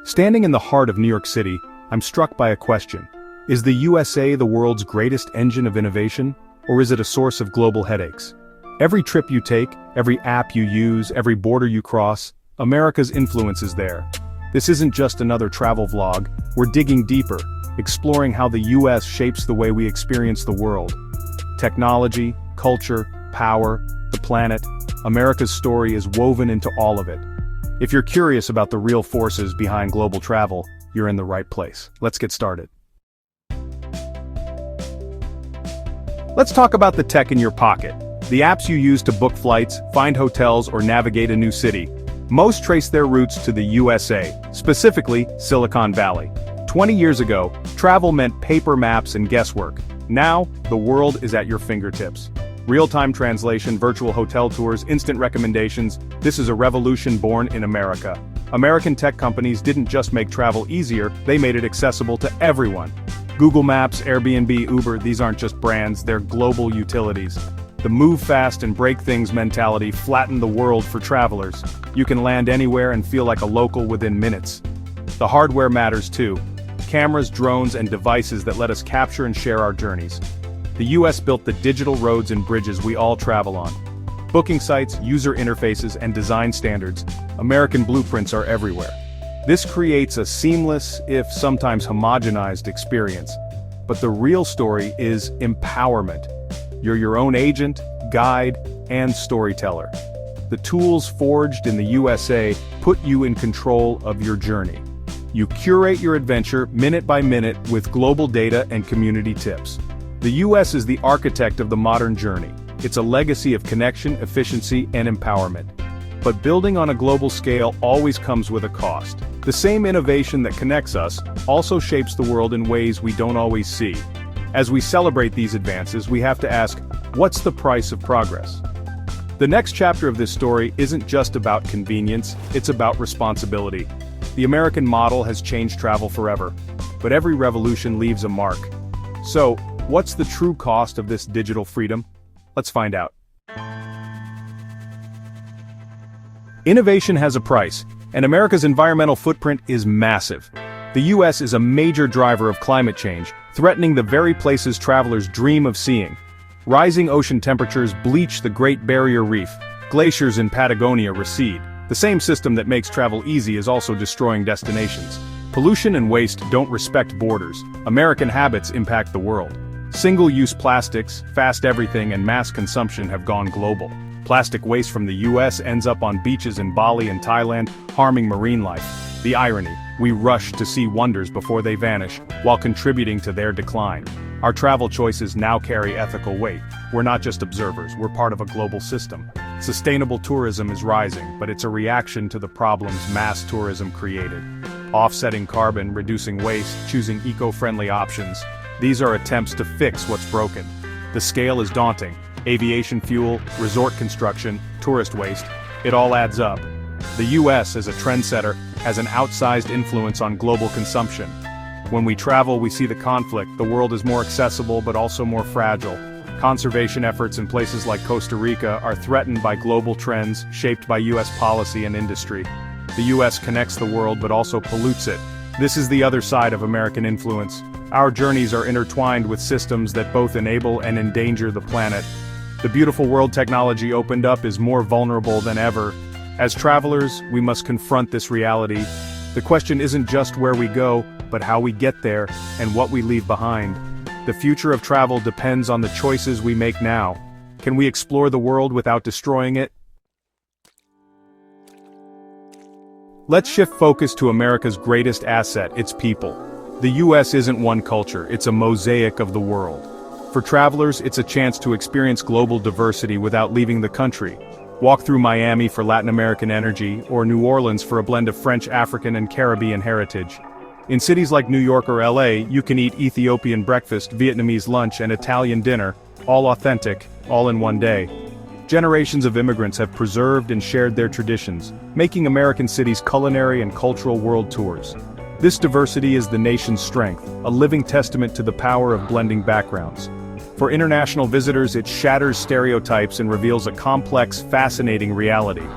Standing in the heart of New York City, I'm struck by a question. Is the USA the world's greatest engine of innovation, or is it a source of global headaches? Every trip you take, every app you use, every border you cross, America's influence is there. This isn't just another travel vlog, we're digging deeper, exploring how the US shapes the way we experience the world. Technology, culture, power, the planet, America's story is woven into all of it. If you're curious about the real forces behind global travel, you're in the right place. Let's get started. Let's talk about the tech in your pocket. The apps you use to book flights, find hotels, or navigate a new city. Most trace their roots to the USA, specifically Silicon Valley. 20 years ago, travel meant paper maps and guesswork. Now, the world is at your fingertips. Real-time translation, virtual hotel tours, instant recommendations. This is a revolution born in America. American tech companies didn't just make travel easier, they made it accessible to everyone. Google Maps, Airbnb, Uber, these aren't just brands, they're global utilities. The move fast and break things mentality flattened the world for travelers. You can land anywhere and feel like a local within minutes. The hardware matters too. Cameras, drones, and devices that let us capture and share our journeys. The US built the digital roads and bridges we all travel on. Booking sites, user interfaces, and design standards, American blueprints are everywhere. This creates a seamless, if sometimes homogenized, experience. But the real story is empowerment. You're your own agent, guide, and storyteller. The tools forged in the USA put you in control of your journey. You curate your adventure minute by minute with global data and community tips. The US is the architect of the modern journey. It's a legacy of connection, efficiency, and empowerment. But building on a global scale always comes with a cost. The same innovation that connects us also shapes the world in ways we don't always see. As we celebrate these advances, we have to ask, what's the price of progress? The next chapter of this story isn't just about convenience, it's about responsibility. The American model has changed travel forever, but every revolution leaves a mark. So, what's the true cost of this digital freedom? Let's find out. Innovation has a price, and America's environmental footprint is massive. The US is a major driver of climate change, threatening the very places travelers dream of seeing. Rising ocean temperatures bleach the Great Barrier Reef. Glaciers in Patagonia recede. The same system that makes travel easy is also destroying destinations. Pollution and waste don't respect borders. American habits impact the world. Single-use plastics, fast everything, and mass consumption have gone global. Plastic waste from the US ends up on beaches in Bali and Thailand, harming marine life. The irony, we rush to see wonders before they vanish, while contributing to their decline. Our travel choices now carry ethical weight. We're not just observers, we're part of a global system. Sustainable tourism is rising, but it's a reaction to the problems mass tourism created. Offsetting carbon, reducing waste, choosing eco-friendly options. These are attempts to fix what's broken. The scale is daunting. Aviation fuel, resort construction, tourist waste, it all adds up. The US, as a trendsetter, has an outsized influence on global consumption. When we travel, we see the conflict. The world is more accessible but also more fragile. Conservation efforts in places like Costa Rica are threatened by global trends shaped by US policy and industry. The US connects the world but also pollutes it. This is the other side of American influence. Our journeys are intertwined with systems that both enable and endanger the planet. The beautiful world technology opened up is more vulnerable than ever. As travelers, we must confront this reality. The question isn't just where we go, but how we get there and what we leave behind. The future of travel depends on the choices we make now. Can we explore the world without destroying it? Let's shift focus to America's greatest asset, its people. The US isn't one culture, it's a mosaic of the world. For travelers, it's a chance to experience global diversity without leaving the country. Walk through Miami for Latin American energy, or New Orleans for a blend of French, African, and Caribbean heritage. In cities like New York or LA, you can eat Ethiopian breakfast, Vietnamese lunch, and Italian dinner, all authentic, all in one day. Generations of immigrants have preserved and shared their traditions, making American cities culinary and cultural world tours. This diversity is the nation's strength, a living testament to the power of blending backgrounds. For international visitors, it shatters stereotypes and reveals a complex, fascinating reality.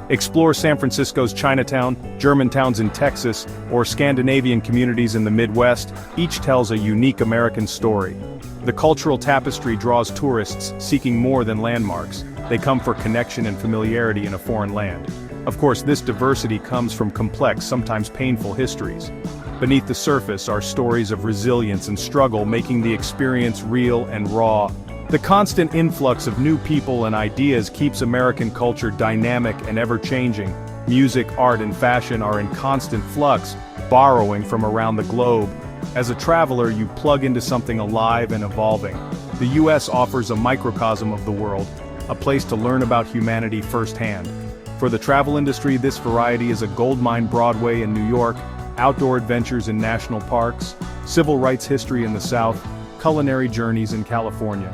Explore San Francisco's Chinatown, German towns in Texas, or Scandinavian communities in the Midwest. Each tells a unique American story. The cultural tapestry draws tourists seeking more than landmarks. They come for connection and familiarity in a foreign land. Of course, this diversity comes from complex, sometimes painful histories. Beneath the surface are stories of resilience and struggle, making the experience real and raw. The constant influx of new people and ideas keeps American culture dynamic and ever-changing. Music, art, and fashion are in constant flux, borrowing from around the globe. As a traveler, you plug into something alive and evolving. The US offers a microcosm of the world, a place to learn about humanity firsthand. For the travel industry, this variety is a goldmine: Broadway in New York, outdoor adventures in national parks, civil rights history in the South, culinary journeys in California.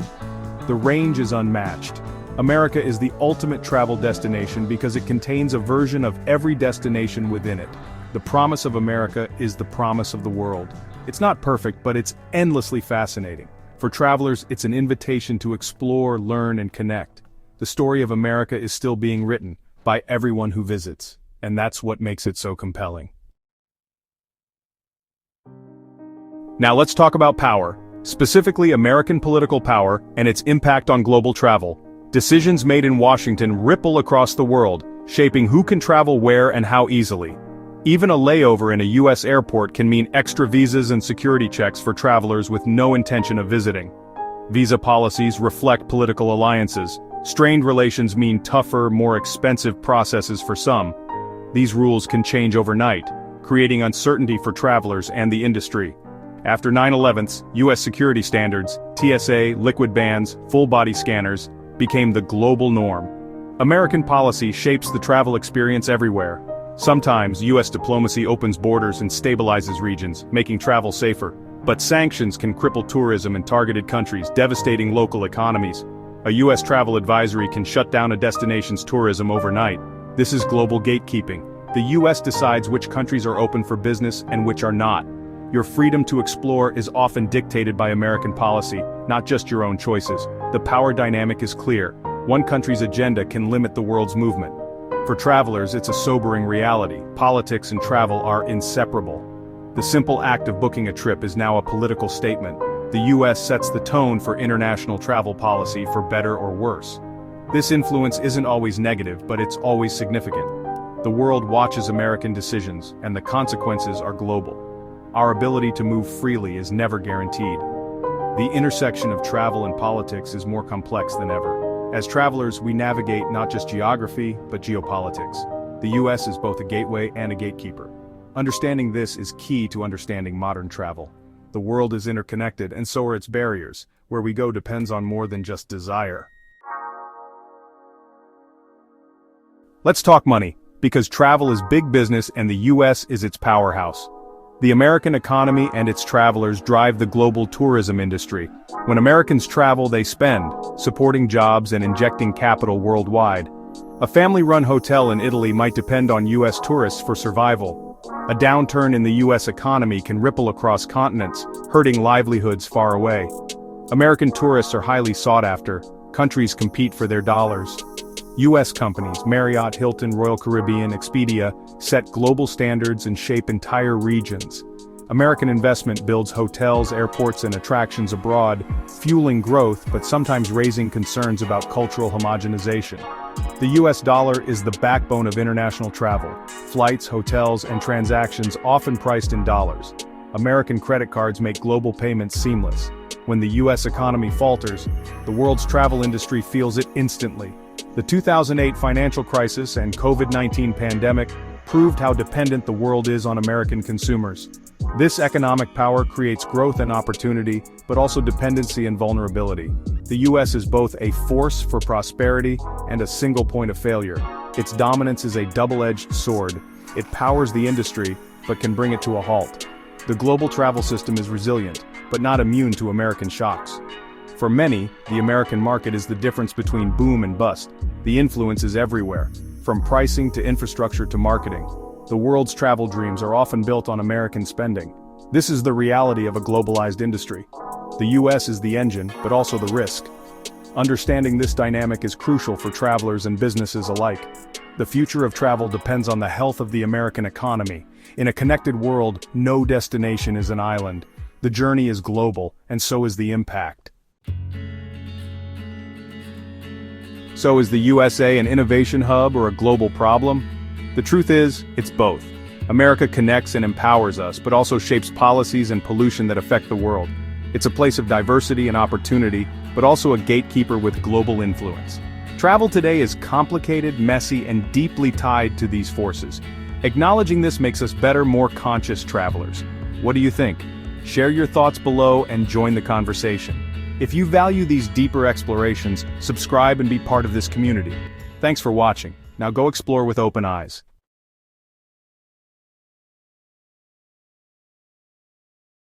The range is unmatched. America is the ultimate travel destination because it contains a version of every destination within it. The promise of America is the promise of the world. It's not perfect, but it's endlessly fascinating. For travelers, it's an invitation to explore, learn, and connect. The story of America is still being written by everyone who visits, and that's what makes it so compelling. Now let's talk about power, specifically American political power and its impact on global travel. Decisions made in Washington ripple across the world, shaping who can travel where and how easily. Even a layover in a US airport can mean extra visas and security checks for travelers with no intention of visiting. Visa policies reflect political alliances. Strained relations mean tougher, more expensive processes for some. These rules can change overnight, creating uncertainty for travelers and the industry. After 9/11's, US security standards, TSA, liquid bans, full-body scanners, became the global norm. American policy shapes the travel experience everywhere. Sometimes, US diplomacy opens borders and stabilizes regions, making travel safer. But sanctions can cripple tourism in targeted countries, devastating local economies. A US travel advisory can shut down a destination's tourism overnight. This is global gatekeeping. The US decides which countries are open for business and which are not. Your freedom to explore is often dictated by American policy, not just your own choices. The power dynamic is clear. One country's agenda can limit the world's movement. For travelers, it's a sobering reality. Politics and travel are inseparable. The simple act of booking a trip is now a political statement. The US sets the tone for international travel policy, for better or worse. This influence isn't always negative, but it's always significant. The world watches American decisions, and the consequences are global. Our ability to move freely is never guaranteed. The intersection of travel and politics is more complex than ever. As travelers, we navigate not just geography, but geopolitics. The US is both a gateway and a gatekeeper. Understanding this is key to understanding modern travel. The world is interconnected, and so are its barriers. Where we go depends on more than just desire. Let's talk money, because travel is big business and the US is its powerhouse. The American economy and its travelers drive the global tourism industry. When Americans travel, they spend, supporting jobs and injecting capital worldwide. A family-run hotel in Italy might depend on US tourists for survival. A downturn in the US economy can ripple across continents, hurting livelihoods far away. American tourists are highly sought after. Countries compete for their dollars. US companies, Marriott, Hilton, Royal Caribbean, Expedia, set global standards and shape entire regions. American investment builds hotels, airports, and attractions abroad, fueling growth but sometimes raising concerns about cultural homogenization. The US dollar is the backbone of international travel. Flights, hotels, and transactions often priced in dollars. American credit cards make global payments seamless. When the US economy falters, the world's travel industry feels it instantly. The 2008 financial crisis and COVID-19 pandemic proved how dependent the world is on American consumers. This economic power creates growth and opportunity, but also dependency and vulnerability. The US is both a force for prosperity and a single point of failure. Its dominance is a double-edged sword. It powers the industry, but can bring it to a halt. The global travel system is resilient, but not immune to American shocks. For many, the American market is the difference between boom and bust. The influence is everywhere, from pricing to infrastructure to marketing. The world's travel dreams are often built on American spending. This is the reality of a globalized industry. The US is the engine, but also the risk. Understanding this dynamic is crucial for travelers and businesses alike. The future of travel depends on the health of the American economy. In a connected world, no destination is an island. The journey is global, and so is the impact. So is the USA an innovation hub or a global problem? The truth is, it's both. America connects and empowers us, but also shapes policies and pollution that affect the world. It's a place of diversity and opportunity, but also a gatekeeper with global influence. Travel today is complicated, messy, and deeply tied to these forces. Acknowledging this makes us better, more conscious travelers. What do you think? Share your thoughts below and join the conversation. If you value these deeper explorations, subscribe and be part of this community. Thanks for watching. Now go explore with open eyes.